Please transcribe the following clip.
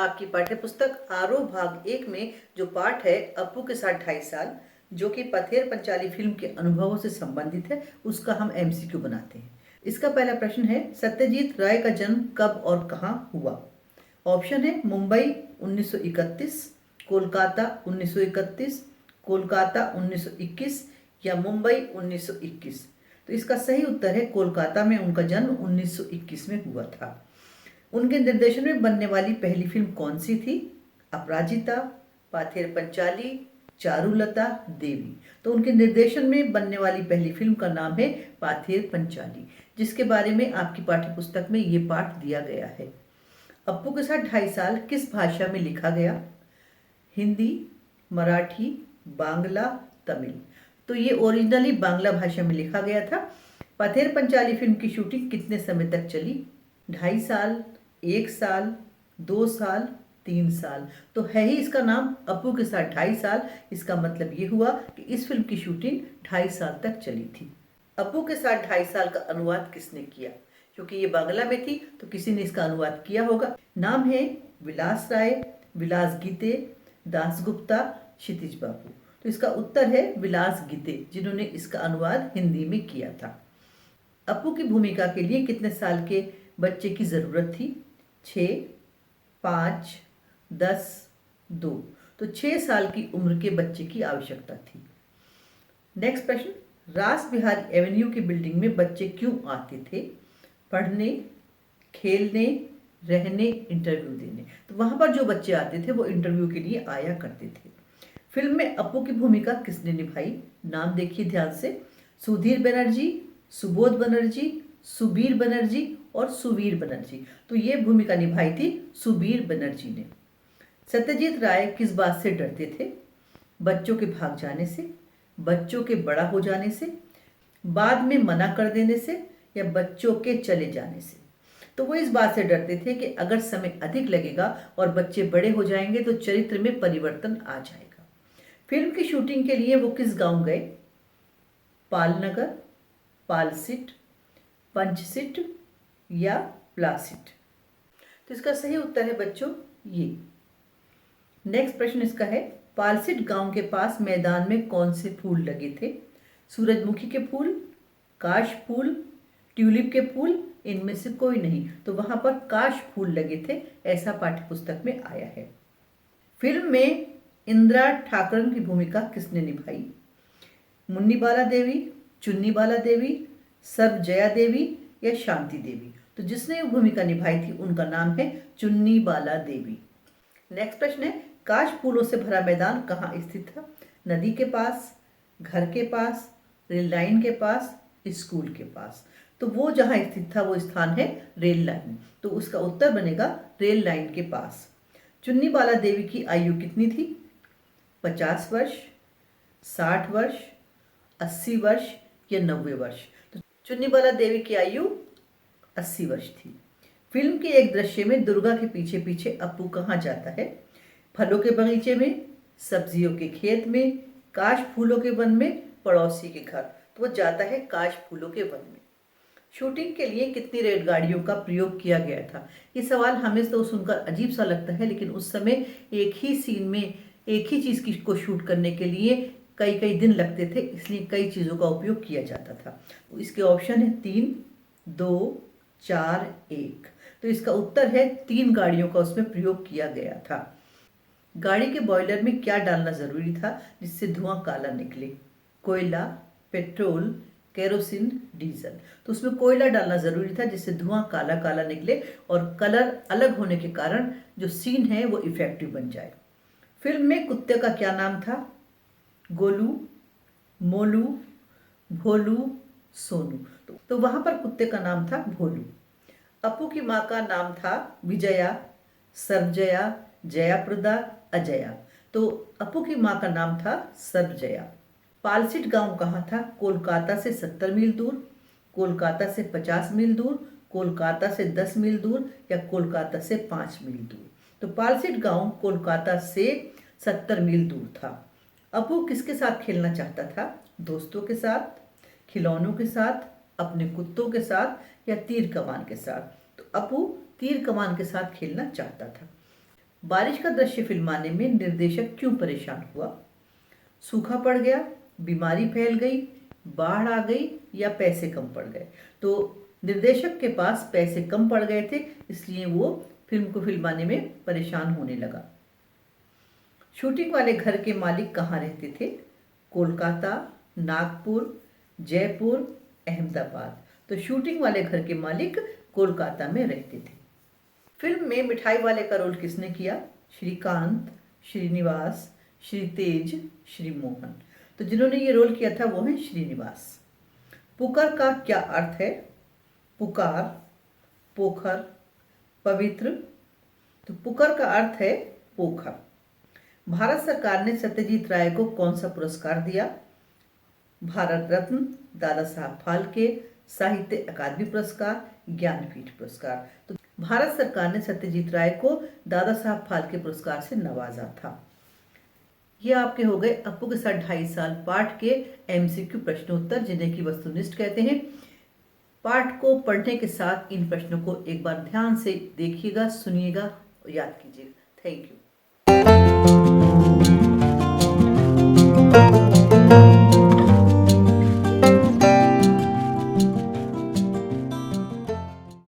आपकी पाठ्यपुस्तक आरोह भाग 1 में जो पाठ है अप्पू के साथ 2.5 साल, जो कि पथेर पंचाली फिल्म के अनुभवों से संबंधित है, उसका हम एमसीक्यू बनाते हैं। इसका पहला प्रश्न है, सत्यजीत राय का जन्म कब और कहाँ हुआ? ऑप्शन है मुंबई 1931, कोलकाता 1931, कोलकाता 1921 या मुंबई 1921। तो इसका सही उत्तर है कोलकाता में उनका जन्म 1921 में हुआ था। उनके निर्देशन में बनने वाली पहली फिल्म कौन सी थी? अपराजिता, पाथेर पंचाली, चारुलता, देवी। तो उनके निर्देशन में बनने वाली पहली फिल्म का नाम है पाथेर पंचाली, जिसके बारे में आपकी पाठ्यपुस्तक में ये पाठ दिया गया है। अप्पू के साथ 2.5 साल किस भाषा में लिखा गया? हिंदी, मराठी, बांग्ला, तमिल। तो ये ओरिजिनली बांग्ला भाषा में लिखा गया था। पथेर पंचाली फिल्म की शूटिंग कितने समय तक चली? 2.5 साल, 1 साल, 2 साल, 3 साल। तो है ही इसका नाम अप्पू के साथ 2.5 साल। इसका मतलब ये हुआ कि इस फिल्म की शूटिंग 2.5 साल तक चली थी। अप्पू के साथ 2.5 साल का अनुवाद किसने किया? क्योंकि ये बांग्ला में थी तो किसी ने इसका अनुवाद किया होगा। नाम है विलास राय, विलास गीते, दासगुप्ता, क्षितिज बाबू। तो इसका उत्तर है विलास गीते, जिन्होंने इसका अनुवाद हिंदी में किया था। अप्पू की भूमिका के लिए कितने साल के बच्चे की जरूरत थी? 6, 5, 10, 2। तो 6 साल की उम्र के बच्चे की आवश्यकता थी। नेक्स्ट प्रश्न, रास बिहारी एवेन्यू की बिल्डिंग में बच्चे क्यों आते थे? पढ़ने, खेलने, रहने, इंटरव्यू देने। तो वहां पर जो बच्चे आते थे वो इंटरव्यू के लिए आया करते थे। फिल्म में अप्पू की भूमिका किसने निभाई? नाम देखिए ध्यान से, सुधीर बनर्जी, सुबोध बनर्जी, सुबीर बनर्जी और सुवीर बनर्जी। तो ये भूमिका निभाई थी सुबीर बनर्जी ने। सत्यजीत राय किस बात से डरते थे? बच्चों के भाग जाने से, बच्चों के बड़ा हो जाने से, बाद में मना कर देने से या बच्चों के चले जाने से। तो वो इस बात से डरते थे कि अगर समय अधिक लगेगा और बच्चे बड़े हो जाएंगे तो चरित्र में परिवर्तन आ जाएगा। फिल्म की शूटिंग के लिए वो किस गांव गए? पालनगर, पालसिट, पंचसिट या प्लासिट। तो इसका सही उत्तर है बच्चों ये। नेक्स्ट प्रश्न इसका है, पालसिट गांव के पास मैदान में कौन से फूल लगे थे? सूरजमुखी के फूल, काश फूल, ट्यूलिप के फूल, इनमें से कोई नहीं। तो वहां पर काश फूल लगे थे, ऐसा पाठ्यपुस्तक में आया है। फिल्म में इंदिरा ठाकरन की भूमिका किसने निभाई? मुन्नी बाला देवी, चुन्नी बाला देवी, सर्वजया देवी या शांति देवी। तो जिसने वो भूमिका निभाई थी उनका नाम है चुन्नी बाला देवी। नेक्स्ट प्रश्न है, काश फूलों से भरा मैदान कहाँ स्थित था? नदी के पास, घर के पास, रेल लाइन के पास, स्कूल के पास। तो वो जहाँ स्थित था वो स्थान है रेल लाइन। तो उसका उत्तर बनेगा रेल लाइन के पास। चुन्नी बाला देवी की आयु कितनी थी? 50 वर्ष, 60 वर्ष, 80 वर्ष या 90 वर्ष। तो चुन्नी बाला देवी की आयु 80 वर्ष थी। फिल्म के एक दृश्य में दुर्गा के पीछे पीछे अप्पू कहाँ जाता है? फलों के बगीचे में, सब्जियों के खेत में, काश फूलों के वन में, पड़ोसी के घर। तो वो जाता है काश फूलों के वन में। शूटिंग के लिए कितनी रेलगाड़ियों का प्रयोग किया गया था? ये सवाल हमें तो सुनकर अजीब सा लगता है, लेकिन उस समय एक ही सीन में एक ही चीज़ को शूट करने के लिए कई कई दिन लगते थे, इसलिए कई चीज़ों का उपयोग किया जाता था। इसके ऑप्शन है 3, 2, 4, 1। तो इसका उत्तर है 3 गाड़ियों का उसमें प्रयोग किया गया था। गाड़ी के बॉयलर में क्या डालना जरूरी था जिससे धुआं काला निकले? कोयला, पेट्रोल, केरोसिन, डीजल। तो उसमें कोयला डालना जरूरी था जिससे धुआं काला काला निकले और कलर अलग होने के कारण जो सीन है वो इफेक्टिव बन जाए। फिल्म में कुत्ते का क्या नाम था? गोलू, मोलू, भोलू, सोनू। तो वहां पर कुत्ते का नाम था भोलू। अप्पू की माँ का नाम था विजया, सर्वजया, जयाप्रदा, अजया। तो अप्पू की माँ का नाम था सर्वजया। पालसिट गांव कहाँ था? कोलकाता से 70 मील दूर, कोलकाता से 50 मील दूर, कोलकाता से 10 मील दूर या कोलकाता से 5 मील दूर। तो पालसिट गांव कोलकाता से 70 मील दूर था। अप्पू किसके साथ खेलना चाहता था? दोस्तों के साथ, खिलौनों के साथ, अपने कुत्तों के साथ या तीर कमान के साथ? तो अप्पू तीर कमान के साथ खेलना चाहता था। बारिश का दृश्य फिल्माने में निर्देशक क्यों परेशान हुआ? सूखा पड़ गया, बीमारी फैल गई, बाढ़ आ गई या पैसे कम पड़ गए? तो निर्देशक के पास पैसे कम पड़ गए थे, इसलिए वो फिल्म को फिल्माने में परेशान होने लगा। शूटिंग वाले घर के मालिक कहाँ रहते थे? कोलकाता, नागपुर, जयपुर, अहमदाबाद। तो शूटिंग वाले घर के मालिक कोलकाता में रहते थे। फिल्म में मिठाई वाले का रोल किसने किया? श्रीकांत, श्रीनिवास, श्रीतेज, श्रीमोहन। तो जिन्होंने ये रोल किया था वो है श्रीनिवास। पुकार का क्या अर्थ है? पुकार, पोखर, पवित्र। तो पुकार का अर्थ है पोखर। भारत सरकार ने सत्यजीत राय को कौन सा पुरस्कार दिया? भारत रत्न, दादा साहब फाल्के, साहित्य अकादमी पुरस्कार, ज्ञानपीठ पुरस्कार। तो भारत सरकार ने सत्यजीत राय को दादा साहब फाल्के पुरस्कार से नवाजा था। ये आपके हो गए अप्पू के साथ 2.5 साल पाठ के एमसीक्यू प्रश्नोत्तर, जिन्हें की वस्तुनिष्ठ कहते हैं। पाठ को पढ़ने के साथ इन प्रश्नों को एक बार ध्यान से देखिएगा, सुनिएगा और याद कीजिएगा। Thank you.